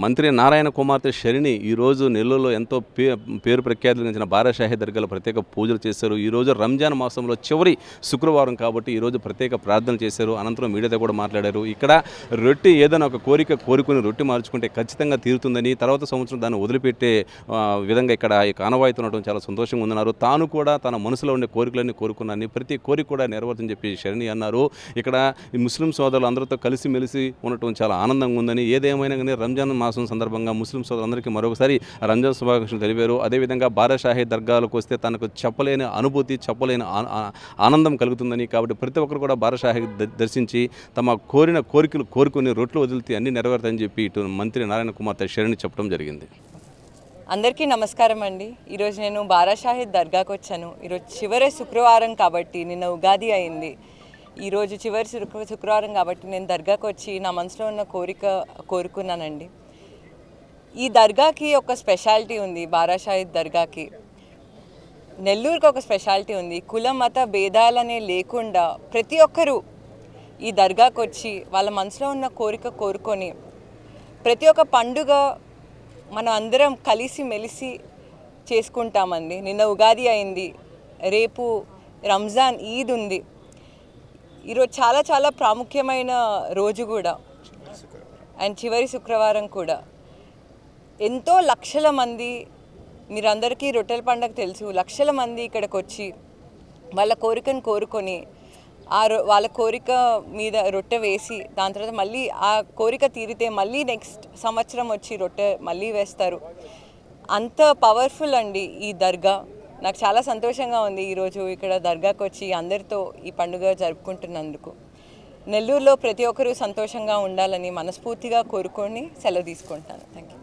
మంత్రి నారాయణ కుమార్తె శరణి ఈరోజు నెల్లూరులో ఎంతో పేరు ప్రఖ్యాతులు గంచిన బారాషాహి దర్గాలో ప్రత్యేక పూజలు చేశారు. ఈరోజు రంజాన్ మాసంలో చివరి శుక్రవారం కాబట్టి ఈరోజు ప్రత్యేక ప్రార్థన చేశారు. అనంతరం మీడియాతో కూడా మాట్లాడారు. ఇక్కడ రొట్టె ఏదైనా ఒక కోరుకుని రొట్టె మార్చుకుంటే ఖచ్చితంగా తీరుతుందని, తర్వాత సంవత్సరం దాన్ని వదిలిపెట్టే విధంగా ఇక్కడ ఈ ఆనవాయితీ ఉండడం చాలా సంతోషంగా ఉందన్నారు. తాను కూడా తన మనసులో ఉండే కోరికలన్నీ కోరుకున్నాను, ప్రతి కోరిక కూడా నెరవేరుతుందని చెప్పి శరణి అన్నారు. ఇక్కడ ఈ ముస్లిం సోదరులు అందరితో కలిసిమెలిసి ఉండటం చాలా ఆనందంగా ఉందని, ఏదేమైనా కానీ రంజాన్ మాసం సందర్భంగా ముస్లిం సోదరులందరికీ మరొకసారి రంజాన్ శుభాకాంక్షలు తెలిపారు. అదేవిధంగా బారాషాహి దర్గాలకు వస్తే తనకు చెప్పలేని అనుభూతి, చెప్పలేని ఆనందం కలుగుతుందని, కాబట్టి ప్రతి ఒక్కరు కూడా బారాషాహి దర్శించి తమ కోరికలు కోరుకుని రొట్లు వదిలితే అన్ని నెరవేరుతాయని చెప్పి ఇటు మంత్రి నారాయణ కుమార్తె శరణి చెప్పడం జరిగింది. అందరికీ నమస్కారం అండి. ఈరోజు నేను బారాషాహి దర్గాకు వచ్చాను. ఈరోజు చివరి శుక్రవారం కాబట్టి, నిన్న ఉగాది అయింది. ఈరోజు చివరి శుక్రవారం కాబట్టి నేను దర్గాకు వచ్చి నా మనసులో ఉన్న కోరిక కోరుకున్నానండి. ఈ దర్గాకి ఒక స్పెషాలిటీ ఉంది. బారాషాహి దర్గాకి, నెల్లూరుకి ఒక స్పెషాలిటీ ఉంది. కుల మత భేదాలనే లేకుండా ప్రతి ఒక్కరూ ఈ దర్గాకు వచ్చి వాళ్ళ మనసులో ఉన్న కోరిక కోరుకొని ప్రతి ఒక్క పండుగ మనం అందరం కలిసి మెలిసి చేసుకుంటామండి. నిన్న ఉగాది అయింది, రేపు రంజాన్ ఈద్ ఉంది. ఈరోజు చాలా చాలా ప్రాముఖ్యమైన రోజు కూడా, అండ్ చివరి శుక్రవారం కూడా. ఎంతో లక్షల మంది, మీరందరికీ రొట్టెల పండుగ తెలుసు, లక్షల మంది ఇక్కడికి వచ్చి వాళ్ళ కోరికను కోరుకొని వాళ్ళ కోరిక మీద రొట్టె వేసి, దాని తర్వాత మళ్ళీ ఆ కోరిక తీరితే మళ్ళీ నెక్స్ట్ సంవత్సరం వచ్చి రొట్టె మళ్ళీ వేస్తారు. అంత పవర్ఫుల్ అండి ఈ దర్గా. నాకు చాలా సంతోషంగా ఉంది ఈరోజు ఇక్కడ దర్గాకు వచ్చి అందరితో ఈ పండుగ జరుపుకుంటున్నందుకు. నెల్లూరులో ప్రతి ఒక్కరూ సంతోషంగా ఉండాలని మనస్ఫూర్తిగా కోరుకొని సెలవు తీసుకుంటాను. Thank you.